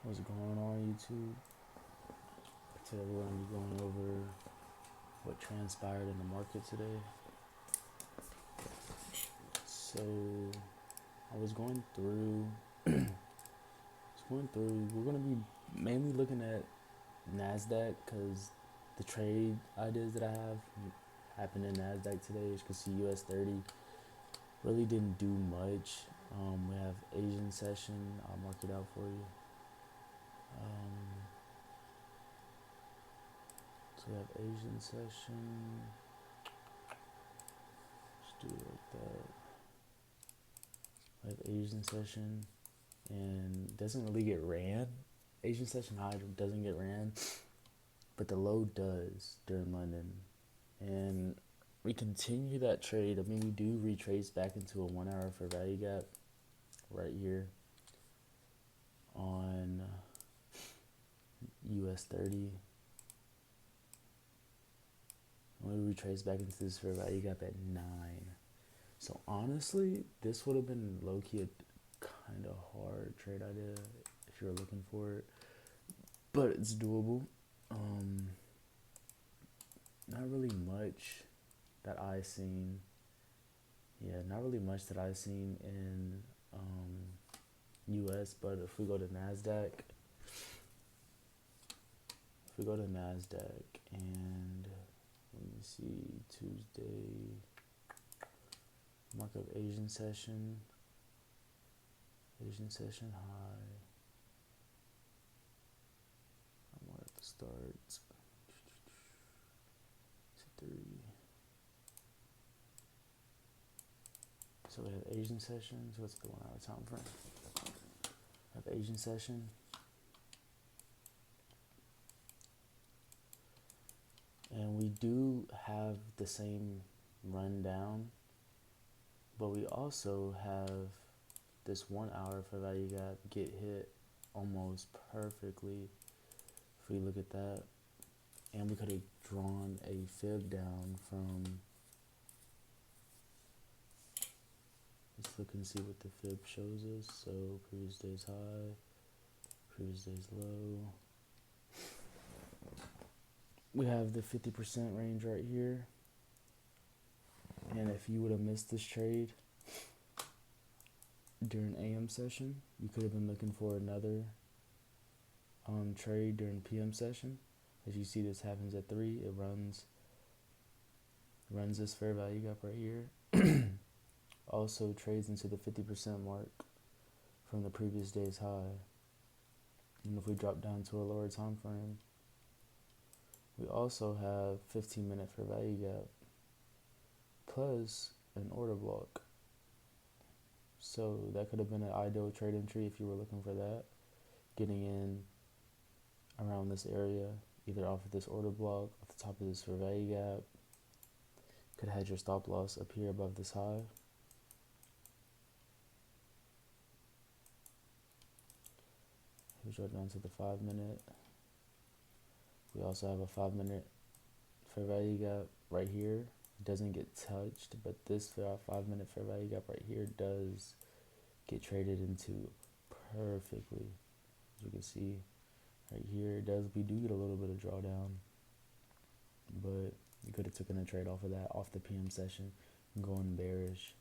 What's going on, YouTube? Today we're going to be going over what transpired in the market today. So I was going through. We're going to be mainly looking at Nasdaq because the trade ideas that I have happened in Nasdaq today. As you can see, US 30 really didn't do much. We have Asian session. I'll mark it out for you. So we have Asian session. Let's do it like that. We have Asian session, and doesn't really get ran. Asian session high doesn't get ran, but the low does during London. And we continue that trade. I mean, we do retrace back into a 1 hour for value gap right here on US 30. And we retrace back into this fair value gap at 9. So honestly, this would have been low-key a kind of hard trade idea if you're looking for it, but it's doable. Not really much that I seen. Yeah, not really much that I seen in US. But if we go to Nasdaq, and let me see, Tuesday markup Asian session high. I'm at the start. 3. So we have Asian session. So what's the 1 hour time frame? We have Asian session. And we do have the same rundown, but we also have this 1 hour for value gap get hit almost perfectly. If we look at that, and we could have drawn a fib down from, let's look and see what the fib shows us. So previous day's high, previous day's low. We have the 50% range right here. And if you would have missed this trade during AM session, you could have been looking for another trade during PM session. As you see, this happens at 3. It runs this fair value gap right here. Also trades into the 50% mark from the previous day's high. And if we drop down to a lower time frame, we also have 15-minute fair value gap plus an order block. So that could have been an ideal trade entry if you were looking for that. Getting in around this area, either off of this order block, off the top of this fair value gap. Could have had your stop loss up here above this high. We drop down to the 5-minute. We also have a 5-minute fair value gap right here. It doesn't get touched, but this 5-minute fair value gap right here does get traded into perfectly. As you can see right here, we do get a little bit of drawdown, but you could have taken a trade off of that, off the PM session, going bearish,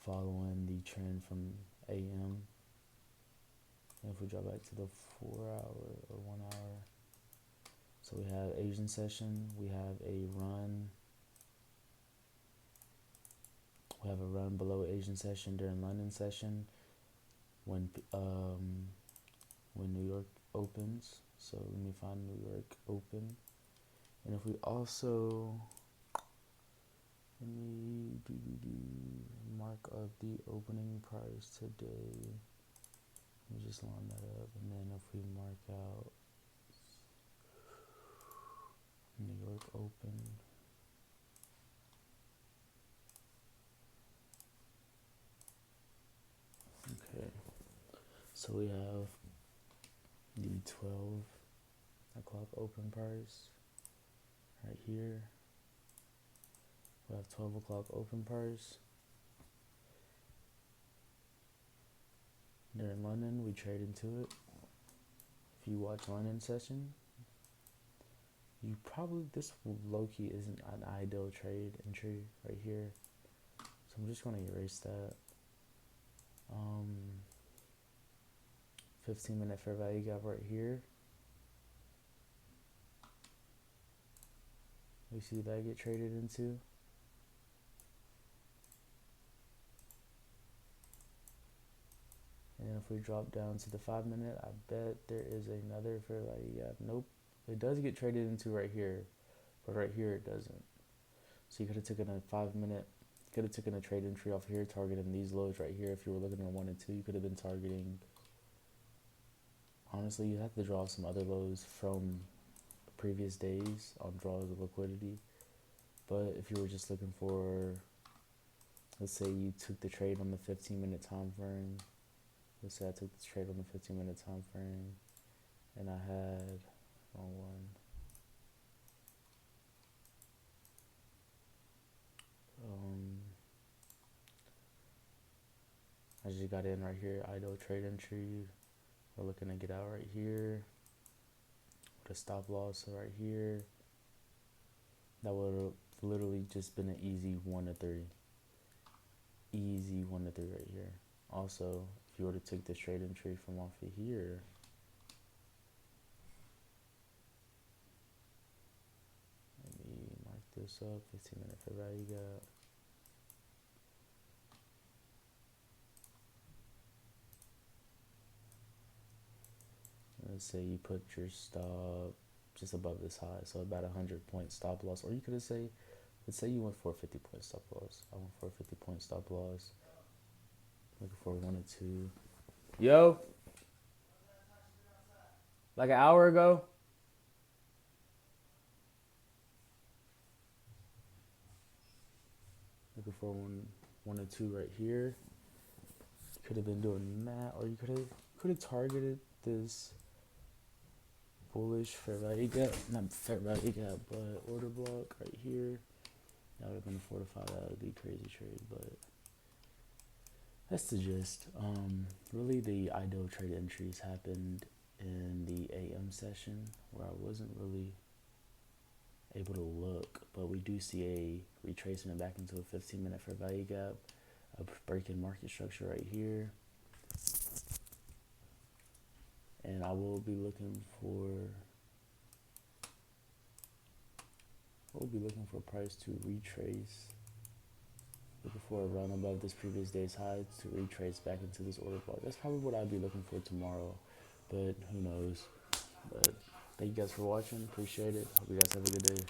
following the trend from AM. And if we drop back to the 4 hour or 1 hour, so we have Asian session, we have a run. We have a run below Asian session during London session when New York opens. So let me find New York open. And if we also, let me do mark up the opening price today. Let me just line that up, and then if we mark out New York open, okay, so we have the 12 o'clock open price right here. We have 12 o'clock open price. During London, we trade into it. you watch London session, you probably, this low-key isn't an ideal trade entry right here. So I'm just going to erase that. 15-minute fair value gap right here. We see that get traded into. And then if we drop down to the 5-minute, I bet there is another fair value gap. Nope. It does get traded into right here, but right here it doesn't. So you could have taken a 5-minute, could have taken a trade entry off here, targeting these lows right here. If you were looking at 1 and 2, you could have been targeting. Honestly, you have to draw some other lows from previous days on draws of liquidity. But if you were just looking for, let's say you took the trade on the 15-minute time frame. Let's say I took this trade on the 15-minute time frame, and I had, wrong one. I just got in right here, idle trade entry. We're looking to get out right here. With a stop loss right here. That would have literally just been an easy 1 to 3. Easy 1 to 3 right here. Also, if you were to take this trade entry from off of here, let me mark this up, 15-minute fair value gap. Let's say you put your stop just above this high, so about 100-point stop loss, or you could say, let's say you went for a 50-point stop loss. I went for a 50-point stop loss. Looking for 1 and 2. Yo, like an hour ago. Looking for one or 2 right here. Could have been doing that, or you could have targeted this bullish fair value gap, not fair value gap, but order block right here. That would have been a 4 to 5. That would be a crazy trade, but that's the gist. Really, the ideal trade entries happened in the AM session where I wasn't really able to look, but we do see a retracement back into a 15-minute fair value gap, a break in market structure right here. And I will be looking for price to retrace, looking for a run above this previous day's high to retrace back into this order block. That's probably what I'd be looking for tomorrow, but who knows. But thank you guys for watching. Appreciate it. Hope you guys have a good day.